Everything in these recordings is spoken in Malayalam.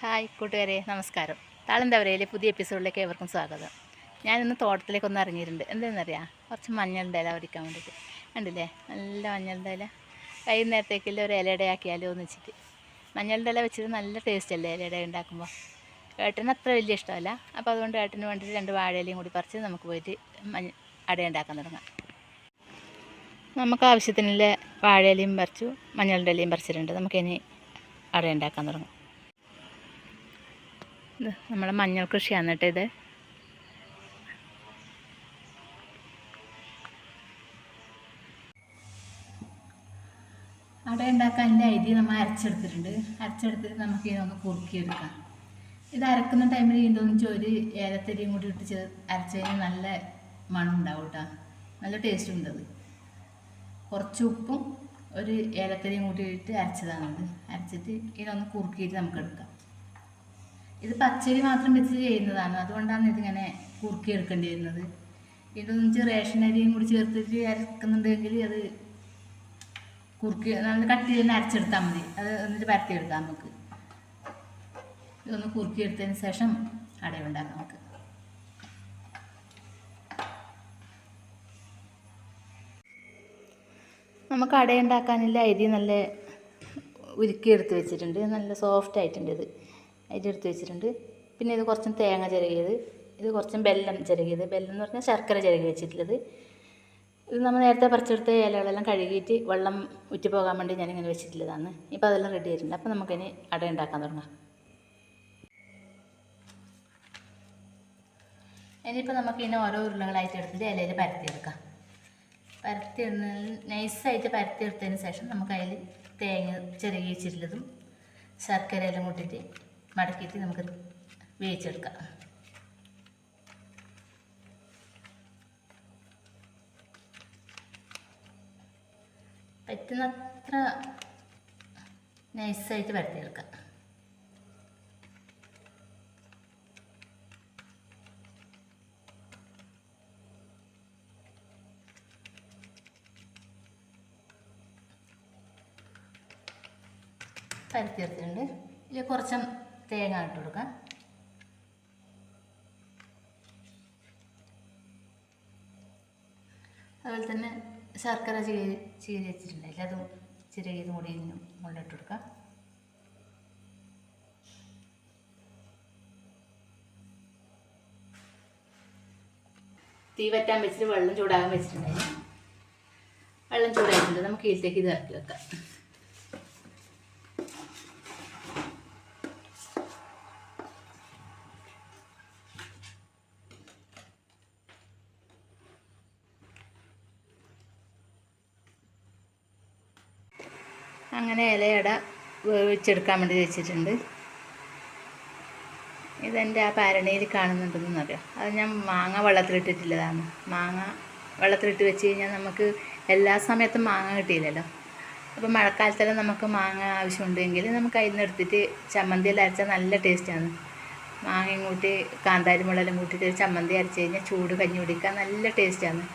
ഹായ് കൂട്ടുകാരെ, നമസ്കാരം. താളന്തവരയിലെ പുതിയ എപ്പിസോഡിലേക്ക് ഏവർക്കും സ്വാഗതം. ഞാനിന്ന് തോട്ടത്തിലേക്കൊന്ന് ഇറങ്ങിയിട്ടുണ്ട്. എന്താണെന്നറിയാം, കുറച്ച് മഞ്ഞളുടെ ഇല ഒടിക്കാൻ വേണ്ടിയിട്ട്. കണ്ടില്ലേ, നല്ല മഞ്ഞളുടെ ഇല. വൈകുന്നേരത്തേക്കുള്ള ഒരു ഇലയുടെ ആക്കിയാലോ എന്ന് വെച്ചിട്ട്. മഞ്ഞളുടെ ഇല വെച്ചിട്ട് നല്ല ടേസ്റ്റ് അല്ലേ ഇലയുടെ ഉണ്ടാക്കുമ്പോൾ. ഏട്ടന് അത്ര വലിയ ഇഷ്ടമല്ല. അപ്പോൾ അതുകൊണ്ട് ഏട്ടന് വേണ്ടിയിട്ട് 2 വാഴയിലയും കൂടി പറിച്ച് നമുക്ക് പോയിട്ട് അട ഉണ്ടാക്കാൻ തുടങ്ങാം. നമുക്ക് ആവശ്യത്തിനുള്ള വാഴയിലയും പറിച്ചു, മഞ്ഞളുടെ ഇലയും പറിച്ചിട്ടുണ്ട്. നമുക്കിനി അട ഉണ്ടാക്കാൻ തുടങ്ങാം. ഇത് നമ്മളെ മഞ്ഞൾ കൃഷിയാണ് കേട്ടോ. ഇത് അട ഉണ്ടാക്കാൻ എൻ്റെ അരി നമ്മൾ അരച്ചെടുത്തിട്ട് നമുക്ക് ഇതൊന്ന് കുറുക്കിയെടുക്കാം. ഇത് അരക്കുന്ന ടൈമിൽ ഇതിൻ്റെ ഒരു ഏലത്തരിയും കൂടി ഇട്ട് അരച്ച് കഴിഞ്ഞാൽ നല്ല മണം ഉണ്ടാവും കേട്ടോ. നല്ല ടേസ്റ്റ് ഉണ്ട്. അത് കുറച്ച് ഉപ്പും ഒരു ഏലത്തരിയും കൂടി ഇട്ട് അരച്ചതാണത്. അരച്ചിട്ട് ഇതൊന്ന് കുറുക്കിയിട്ട് നമുക്ക് എടുക്കാം. ഇത് പച്ചരി മാത്രം വെച്ച് ചെയ്യുന്നതാണ്, അതുകൊണ്ടാണ് ഇതിങ്ങനെ കുറുക്കി എടുക്കേണ്ടി വരുന്നത്. ഇതൊന്ന് റേഷൻ അരിയും കൂടി ചേർത്തിട്ട് അരക്കുന്നുണ്ടെങ്കിൽ അത് കുറുക്കി നല്ല കട്ടി ചെയ്ത് അരച്ചെടുത്താൽ മതി. അത് എന്നിട്ട് പരത്തിയെടുക്കാം. നമുക്ക് ഇതൊന്ന് കുറുക്കിയെടുത്തതിന് ശേഷം അടയുണ്ടാക്കാം. നമുക്ക് അടയുണ്ടാക്കാനുള്ള അരി നല്ല ഉരുക്കിയെടുത്ത് വെച്ചിട്ടുണ്ട്. നല്ല സോഫ്റ്റ് ആയിട്ടുണ്ട്. അരി എടുത്ത് വെച്ചിട്ടുണ്ട്. പിന്നെ ഇത് കുറച്ചും തേങ്ങ ചിരകിയത്, ഇത് കുറച്ചും ബെല്ലം ചിരകിയത്. ബെല്ലം എന്ന് പറഞ്ഞാൽ ശർക്കര ചിരകി വെച്ചിട്ടുള്ളത്. ഇത് നമ്മൾ നേരത്തെ പറിച്ചെടുത്ത ഇലകളെല്ലാം കഴുകിയിട്ട് വെള്ളം ഉറ്റി പോകാൻ വേണ്ടി ഞാനിങ്ങനെ വെച്ചിട്ടുള്ളതാണ്. ഇപ്പോൾ അതെല്ലാം റെഡി ആയിട്ടുണ്ട്. അപ്പോൾ നമുക്കിനി അട ഉണ്ടാക്കാൻ തുടങ്ങാം. ഇനിയിപ്പോൾ നമുക്കിതിനെ ഓരോ ഉരുളകളായിട്ട് എടുത്തിട്ട് ഇലയിൽ പരത്തിയെടുക്കാം. നൈസായിട്ട് പരത്തിയെടുത്തതിന് ശേഷം നമുക്ക് അതിൽ തേങ്ങ ചിരകി വെച്ചിട്ടുള്ളതും ശർക്കരയെല്ലാം കൂട്ടിയിട്ട് മടക്കിയിട്ട് നമുക്ക് വേവിച്ചെടുക്കാം. പറ്റുന്നത്ര നൈസായിട്ട് പരത്തിയെടുക്കാം. പരത്തിയെടുത്തിട്ടുണ്ട്. ഇതിൽ കുറച്ചും തേങ്ങ ഇട്ട് കൊടുക്കാം. അതുപോലെ തന്നെ ശർക്കര ചീരി വെച്ചിട്ടുണ്ടായില്ല, അതും ചിരകിയതും കൂടി മുകളിലിട്ട് കൊടുക്കാം. തീ വറ്റാൻ വെച്ചിട്ട് വെള്ളം ചൂടാകാൻ വെച്ചിട്ടുണ്ടായിരുന്നു. വെള്ളം ചൂടായിട്ടുണ്ട്. നമുക്ക് ഇതിലേക്ക് ഇത് ഇറക്കി വെക്കാം. അങ്ങനെ ഇലയട വേവിച്ചെടുക്കാൻ വേണ്ടി വെച്ചിട്ടുണ്ട്. ഇതെൻ്റെ ആ പാരണിയിൽ കാണുന്നുണ്ടെന്നറിയാം. അത് ഞാൻ മാങ്ങ വെള്ളത്തിലിട്ടിട്ടുള്ളതാണ്. മാങ്ങ വെള്ളത്തിലിട്ട് വെച്ച് കഴിഞ്ഞാൽ നമുക്ക് എല്ലാ സമയത്തും മാങ്ങ കിട്ടിയില്ലല്ലോ. അപ്പോൾ മഴക്കാലത്തെല്ലാം നമുക്ക് മാങ്ങ ആവശ്യമുണ്ടെങ്കിൽ നമുക്ക് അതിൽ നിന്ന് എടുത്തിട്ട് ചമ്മന്തിയെല്ലാം അരച്ചാൽ നല്ല ടേസ്റ്റാണ്. മാങ്ങയും കൂട്ടി കാന്താരി മുളകെല്ലാം കൂട്ടിയിട്ട് ചമ്മന്തി അരച്ച് കഴിഞ്ഞാൽ ചൂട് കഞ്ഞി കുടിക്കാൻ നല്ല ടേസ്റ്റാണ്.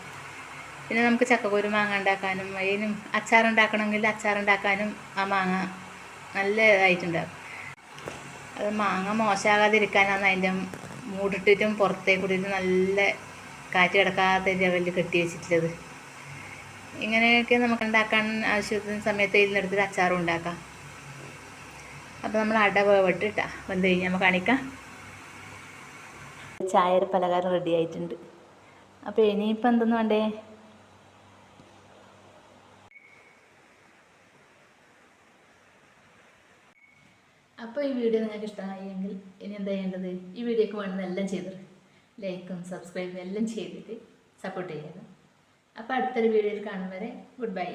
പിന്നെ നമുക്ക് ചക്കക്കുരു മാങ്ങ ഉണ്ടാക്കാനും അതിനും അച്ചാറുണ്ടാക്കണമെങ്കിൽ അച്ചാറുണ്ടാക്കാനും ആ മാങ്ങ നല്ല ഇതായിട്ടുണ്ടാകും. അത് മാങ്ങ മോശമാകാതിരിക്കാനാണ് അതിൻ്റെ മൂടിട്ടിട്ടും പുറത്തേക്ക് കൂടിയിട്ട് നല്ല കാറ്റ് കിടക്കാത്ത ലെവലിൽ കെട്ടി വെച്ചിട്ടുള്ളത്. ഇങ്ങനെയൊക്കെ നമുക്ക് ഉണ്ടാക്കാൻ ആവശ്യത്തിന് സമയത്ത് ഇതിൽ നിന്നെടുത്തിട്ട് അച്ചാറും ഉണ്ടാക്കാം. അപ്പോൾ നമ്മൾ അട വേവിട്ടിട്ടാ വന്ന് കഴിഞ്ഞാൽ നമുക്ക് കാണിക്കാം. ചായ പലഹാരം റെഡി ആയിട്ടുണ്ട്. അപ്പോൾ ഇനിയിപ്പോൾ എന്തെന്ന് വേണ്ടേ? അപ്പോൾ ഈ വീഡിയോ നിങ്ങൾക്ക് ഇഷ്ടമായെങ്കിൽ ഇനി എന്താ ചെയ്യേണ്ടത്? ഈ വീഡിയോക്ക് വേണ്ടുന്ന എല്ലാം ചെയ്തിട്ട് ലൈക്കും സബ്സ്ക്രൈബും എല്ലാം ചെയ്തിട്ട് സപ്പോർട്ട് ചെയ്യണം. അപ്പോൾ അടുത്തൊരു വീഡിയോയിൽ കാണും വരെ ഗുഡ് ബൈ.